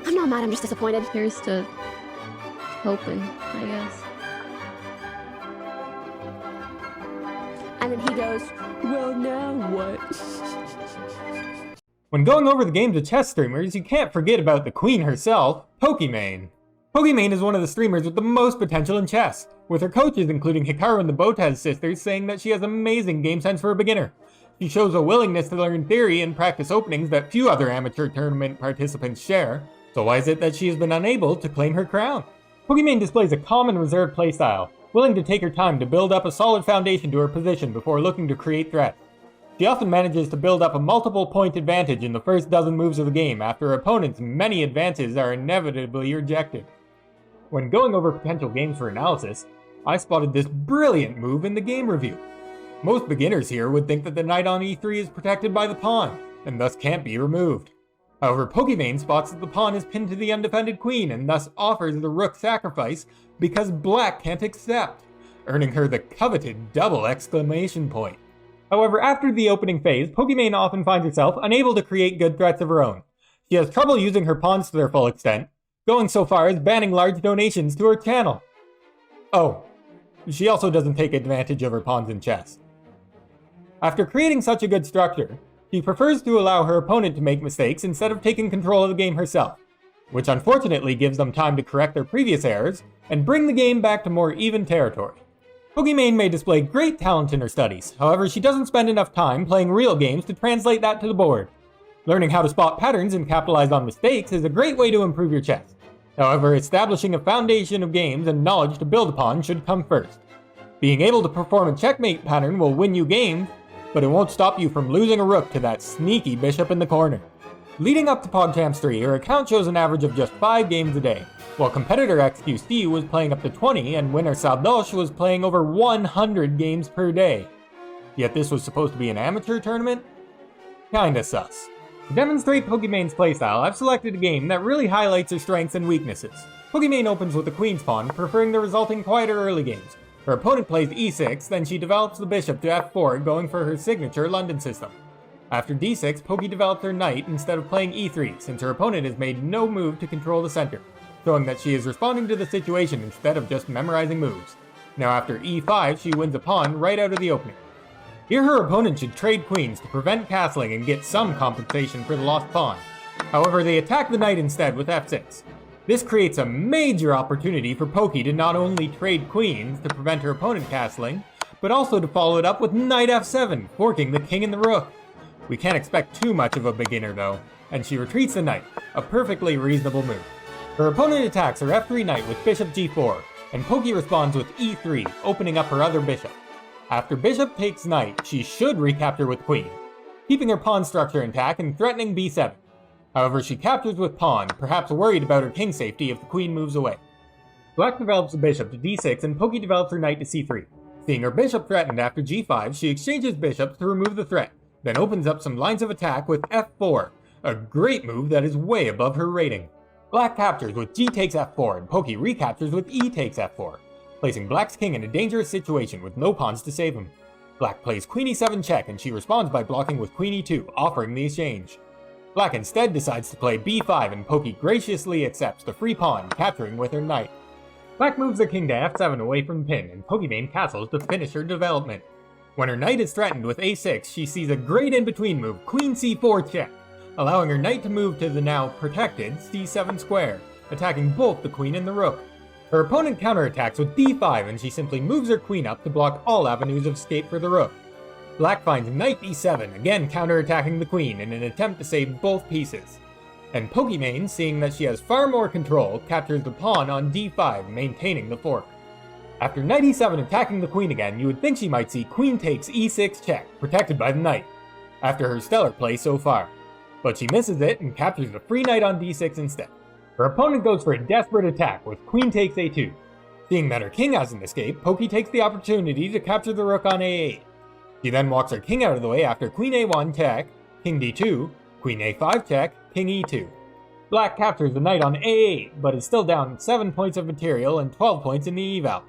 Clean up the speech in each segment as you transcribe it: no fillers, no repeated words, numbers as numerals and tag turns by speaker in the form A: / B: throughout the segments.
A: I'm not mad, I'm just disappointed.
B: Here's to hoping, I guess.
A: And then he goes, well, now what?
C: When going over the games of chess streamers, you can't forget about the queen herself, Pokimane. Pokimane is one of the streamers with the most potential in chess, with her coaches including Hikaru and the Botez sisters saying that she has amazing game sense for a beginner. She shows a willingness to learn theory and practice openings that few other amateur tournament participants share, so why is it that she has been unable to claim her crown? Pokimane displays a calm and reserved playstyle, willing to take her time to build up a solid foundation to her position before looking to create threats. She often manages to build up a multiple point advantage in the first dozen moves of the game after her opponent's many advances are inevitably rejected. When going over potential games for analysis, I spotted this brilliant move in the game review. Most beginners here would think that the knight on e3 is protected by the pawn, and thus can't be removed. However, Pokimane spots that the pawn is pinned to the undefended queen and thus offers the rook sacrifice because black can't accept, earning her the coveted double exclamation point. However, after the opening phase, Pokimane often finds herself unable to create good threats of her own. She has trouble using her pawns to their full extent, going so far as banning large donations to her channel. Oh, she also doesn't take advantage of her pawns in chess. After creating such a good structure, she prefers to allow her opponent to make mistakes instead of taking control of the game herself, which unfortunately gives them time to correct their previous errors and bring the game back to more even territory. Pokimane may display great talent in her studies, however she doesn't spend enough time playing real games to translate that to the board. Learning how to spot patterns and capitalize on mistakes is a great way to improve your chess. However, establishing a foundation of games and knowledge to build upon should come first. Being able to perform a checkmate pattern will win you games, but it won't stop you from losing a rook to that sneaky bishop in the corner. Leading up to PogChamps 3, her account shows an average of just 5 games a day, while competitor XQC was playing up to 20 and winner Saldosh was playing over 100 games per day. Yet this was supposed to be an amateur tournament? Kinda sus. To demonstrate Pokimane's playstyle, I've selected a game that really highlights her strengths and weaknesses. Pokimane opens with the queen's pawn, preferring the resulting quieter early games. Her opponent plays e6, then she develops the bishop to f4, going for her signature London system. After d6, Poki develops her knight instead of playing e3, since her opponent has made no move to control the center, showing that she is responding to the situation instead of just memorizing moves. Now after e5, she wins a pawn right out of the opening. Here her opponent should trade queens to prevent castling and get some compensation for the lost pawn. However, they attack the knight instead with f6. This creates a major opportunity for Poki to not only trade queens to prevent her opponent castling, but also to follow it up with knight f7, forking the king and the rook. We can't expect too much of a beginner though, and she retreats the knight, a perfectly reasonable move. Her opponent attacks her f3 knight with bishop g4, and Poki responds with e3, opening up her other bishop. After bishop takes knight, she should recapture with queen, keeping her pawn structure intact and threatening b7. However, she captures with pawn, perhaps worried about her king safety if the queen moves away. Black develops the bishop to d6 and Poki develops her knight to c3. Seeing her bishop threatened after g5, she exchanges bishops to remove the threat, then opens up some lines of attack with f4, a great move that is way above her rating. Black captures with g takes f4 and Poki recaptures with e takes f4, placing Black's king in a dangerous situation with no pawns to save him. Black plays queen e7 check and she responds by blocking with queen e2, offering the exchange. Black instead decides to play b5 and Poki graciously accepts the free pawn, capturing with her knight. Black moves the king to f7 away from the pin and Pokimane castles to finish her development. When her knight is threatened with a6, she sees a great in-between move, queen c4 check, allowing her knight to move to the now protected c7 square, attacking both the queen and the rook. Her opponent counterattacks with d5 and she simply moves her queen up to block all avenues of escape for the rook. Black finds knight e7, again counterattacking the queen in an attempt to save both pieces. And Pokimane, seeing that she has far more control, captures the pawn on d5, maintaining the fork. After knight e7 attacking the queen again, you would think she might see queen takes e6 check, protected by the knight, after her stellar play so far. But she misses it and captures the free knight on d6 instead. Her opponent goes for a desperate attack with queen takes a2. Seeing that her king hasn't escaped, Poki takes the opportunity to capture the rook on a8. She then walks her king out of the way after queen a1 check, king d2, queen a5 check, king e2. Black captures the knight on a8, but is still down 7 points of material and 12 points in the eval.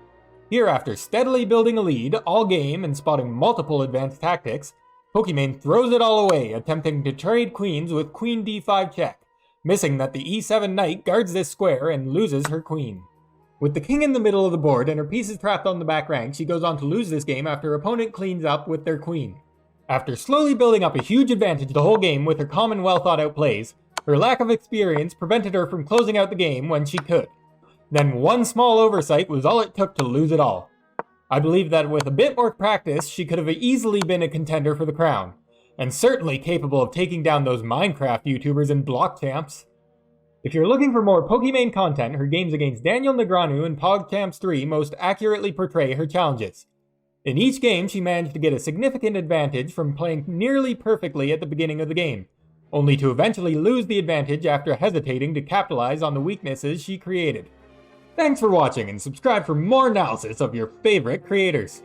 C: Here, after steadily building a lead all game and spotting multiple advanced tactics, Pokimane throws it all away, attempting to trade queens with queen d5 check, missing that the e7 knight guards this square and loses her queen. With the king in the middle of the board and her pieces trapped on the back rank, she goes on to lose this game after her opponent cleans up with their queen. After slowly building up a huge advantage the whole game with her common well thought out plays, her lack of experience prevented her from closing out the game when she could. Then one small oversight was all it took to lose it all. I believe that with a bit more practice, she could have easily been a contender for the crown, and certainly capable of taking down those Minecraft YouTubers and block champs. If you're looking for more Pokimane content, her games against Daniel Negreanu and PogChamps 3 most accurately portray her challenges. In each game, she managed to get a significant advantage from playing nearly perfectly at the beginning of the game, only to eventually lose the advantage after hesitating to capitalize on the weaknesses she created. Thanks for watching, and subscribe for more analysis of your favorite creators.